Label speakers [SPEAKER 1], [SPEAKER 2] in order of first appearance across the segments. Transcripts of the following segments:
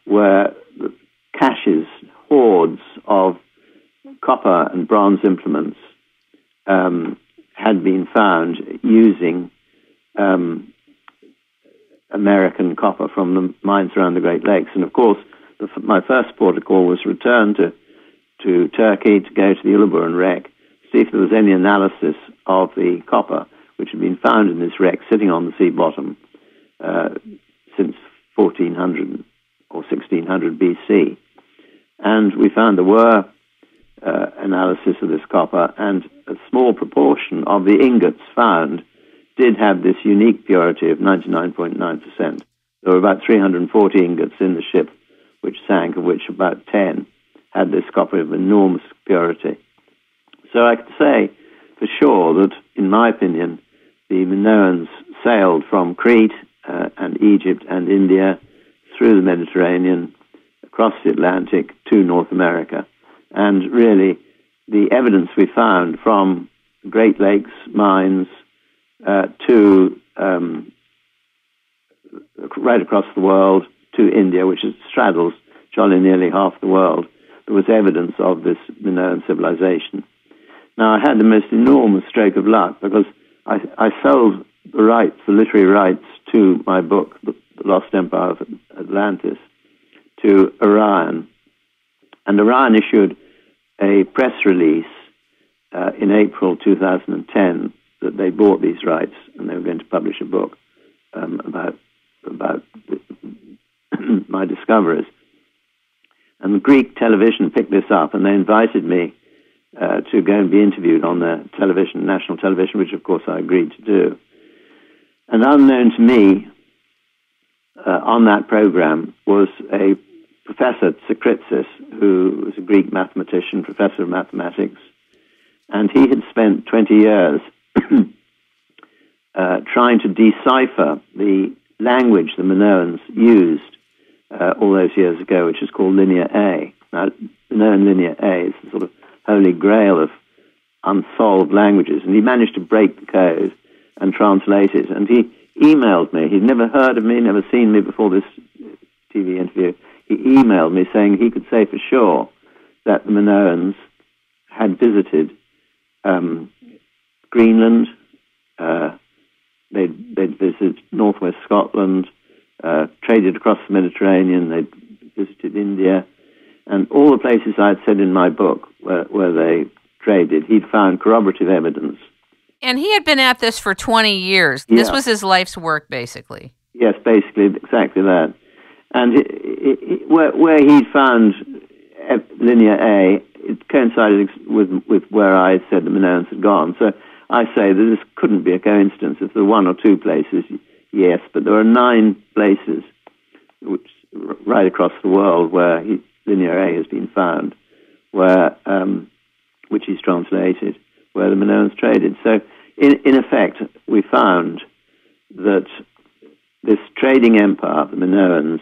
[SPEAKER 1] where the caches, hoards of copper and bronze implements had been found using American copper from the mines around the Great Lakes. And of course, my first port of call was return to Turkey to go to the Uluburun wreck, see if there was any analysis of the copper which had been found in this wreck sitting on the sea bottom since 1400 or 1600 BC. And we found there were analysis of this copper, and a small proportion of the ingots found did have this unique purity of 99.9%. There were about 340 ingots in the ship which sank, of which about 10 had this copper of enormous purity. So I could say for sure that, in my opinion, the Minoans sailed from Crete and Egypt and India through the Mediterranean, across the Atlantic to North America. And really, the evidence we found from Great Lakes mines to right across the world to India, which straddles jolly nearly half the world, there was evidence of this Minoan civilization. Now, I had the most enormous stroke of luck because I sold the rights, the literary rights to my book, The Lost Empire of Atlantis, to Orion. And Orion issued a press release in April 2010 that they bought these rights and they were going to publish a book about my discoveries. And the Greek television picked this up, and they invited me to go and be interviewed on their television, national television, which of course I agreed to do. And unknown to me, on that program was a Professor Tsikritsis, who was a Greek mathematician, professor of mathematics, and he had spent 20 years trying to decipher the language the Minoans used all those years ago, which is called Linear A. Now, Minoan Linear A is the sort of holy grail of unsolved languages, and he managed to break the code and translate it. And he emailed me. He'd never heard of me, never seen me before this TV interview. He emailed me saying he could say for sure that the Minoans had visited Greenland, they'd visited northwest Scotland, traded across the Mediterranean, they'd visited India, and all the places I'd said in my book where they traded, he'd found corroborative evidence.
[SPEAKER 2] And he had been at this for 20 years.
[SPEAKER 1] Yeah.
[SPEAKER 2] This was his life's work, basically.
[SPEAKER 1] Yes, basically, exactly that. And where he'd found Linear A, it coincided with where I said the Minoans had gone. So I say that this couldn't be a coincidence. If there were one or two places, yes, but there are 9 places which right across the world where Linear A has been found, where which he's translated, where the Minoans traded. So in effect, we found that this trading empire of the Minoans,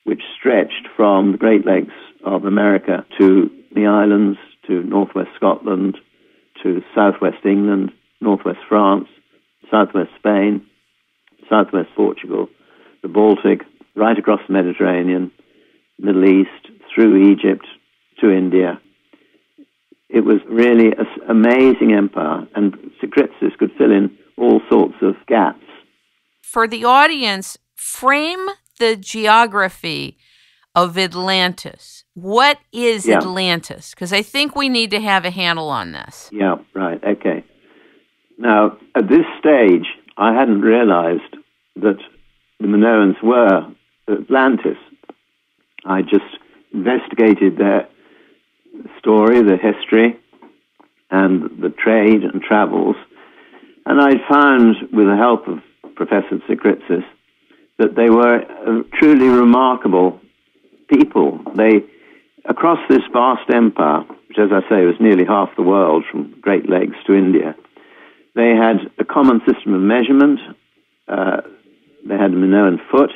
[SPEAKER 1] which stretched from the Great Lakes of America to the islands, to northwest Scotland, to southwest England, northwest France, southwest Spain, southwest Portugal, the Baltic, right across the Mediterranean, Middle East, through Egypt to India. It was really an amazing empire, and Tsikritsis could fill in all sorts of gaps.
[SPEAKER 2] For the audience, frame the geography of Atlantis. What is Atlantis? Because I think we need to have a handle on this.
[SPEAKER 1] Yeah, right, okay. Now, at this stage, I hadn't realized that the Minoans were Atlantis. I just investigated their story, the history, and the trade and travels. And I found, with the help of Professor Tsikritsis, that they were a truly remarkable people. They, across this vast empire, which, as I say, was nearly half the world, from Great Lakes to India, they had a common system of measurement. They had a Minoan foot.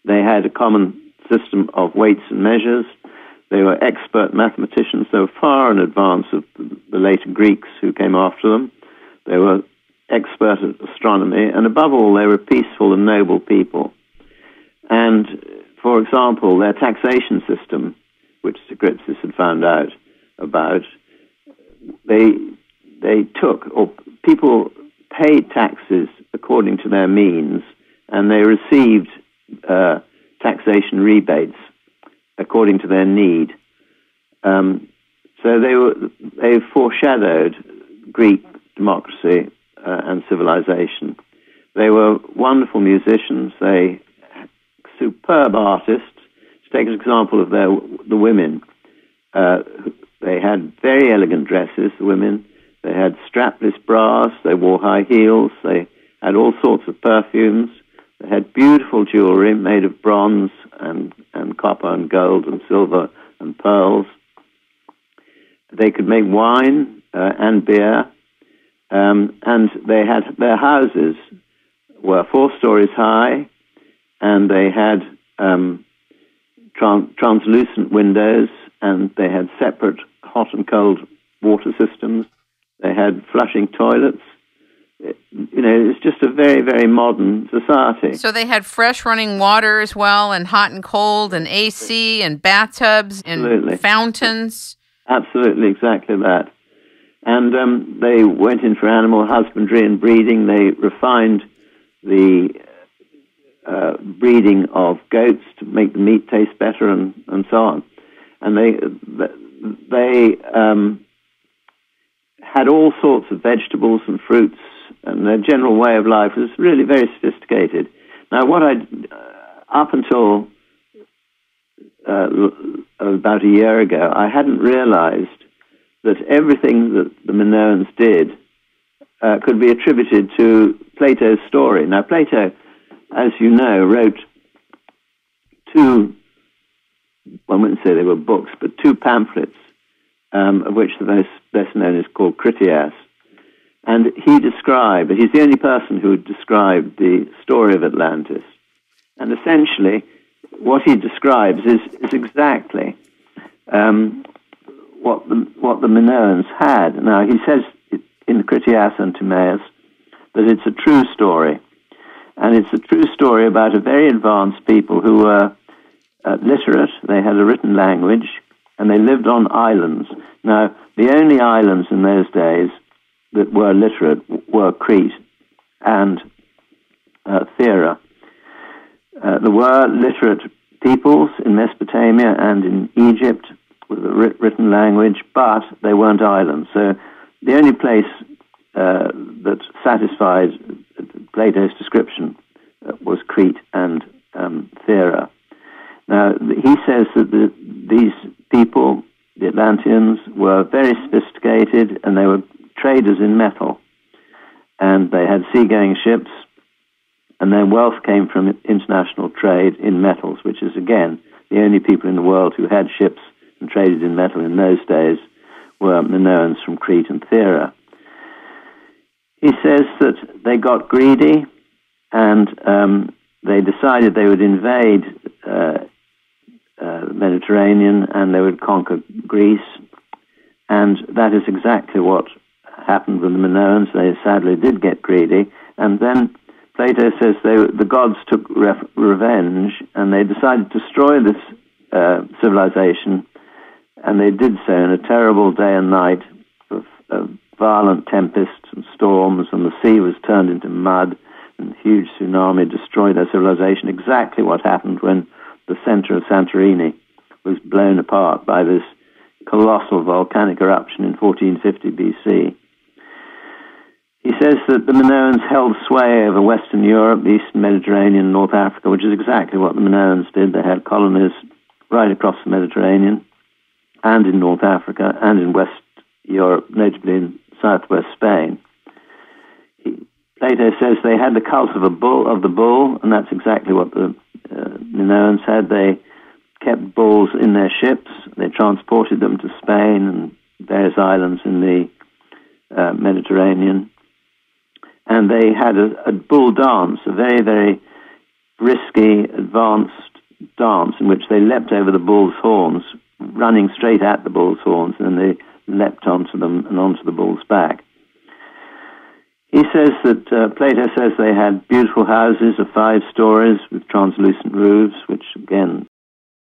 [SPEAKER 1] They had a common system of weights and measures. They were expert mathematicians, so far in advance of the later Greeks who came after them. They were expert at astronomy, and above all, they were peaceful and noble people. And for example, their taxation system, which Socrates had found out about, they took, or people paid taxes according to their means, and they received taxation rebates according to their need. So they foreshadowed Greek democracy and civilization. They were wonderful musicians. They superb artists. To take an example of the women, they had very elegant dresses. The women, they had strapless bras. They wore high heels. They had all sorts of perfumes. They had beautiful jewelry made of bronze and copper and gold and silver and pearls. They could make wine and beer, and they had their houses were 4 stories high, and they had translucent windows, and they had separate hot and cold water systems. They had flushing toilets. It's just a very, very modern society.
[SPEAKER 2] So they had fresh running water as well, and hot and cold, and AC, and bathtubs, and fountains.
[SPEAKER 1] Absolutely, exactly that. And they went in for animal husbandry and breeding. They refined the breeding of goats to make the meat taste better, and so on. And they had all sorts of vegetables and fruits, and their general way of life was really very sophisticated. Now, up until about a year ago, I hadn't realized that everything that the Minoans did could be attributed to Plato's story. Now, Plato, as you know, wrote 2, I wouldn't say they were books, but 2 pamphlets, of which the most best known is called Crete. And he's the only person who described the story of Atlantis. And essentially, what he describes is exactly what the Minoans had. Now, he says in Critias and Timaeus that it's a true story. And it's a true story about a very advanced people who were literate. They had a written language, and they lived on islands. Now, the only islands in those days that were literate were Crete and Thera. There were literate peoples in Mesopotamia and in Egypt with a written language, but they weren't islands. So the only place that satisfied Plato's description was Crete and Thera. Now, he says that these people, the Atlanteans, were very sophisticated, and they were traders in metal. And they had seagoing ships, and their wealth came from international trade in metals, which is, again, the only people in the world who had ships and traded in metal in those days were Minoans from Crete and Thera. He says that they got greedy, and they decided they would invade the Mediterranean, and they would conquer Greece. And that is exactly what happened with the Minoans. They sadly did get greedy. And then Plato says the gods took revenge, and they decided to destroy this civilization, and they did so in a terrible day and night of violent tempests and storms, and the sea was turned into mud, and a huge tsunami destroyed their civilization. Exactly what happened when the center of Santorini was blown apart by this colossal volcanic eruption in 1450 BC. He says that the Minoans held sway over Western Europe, the Eastern Mediterranean, North Africa, which is exactly what the Minoans did. They had colonies right across the Mediterranean and in North Africa and in West Europe, notably in southwest Spain. Plato says they had the cult of the bull, and that's exactly what the Minoans had. They kept bulls in their ships. They transported them to Spain and various islands in the Mediterranean. And they had a bull dance, a very, very risky, advanced dance in which they leapt over the bull's horns, running straight at the bull's horns, and then they leapt onto them and onto the bull's back. He says that Plato says they had beautiful houses of 5 stories with translucent roofs, which again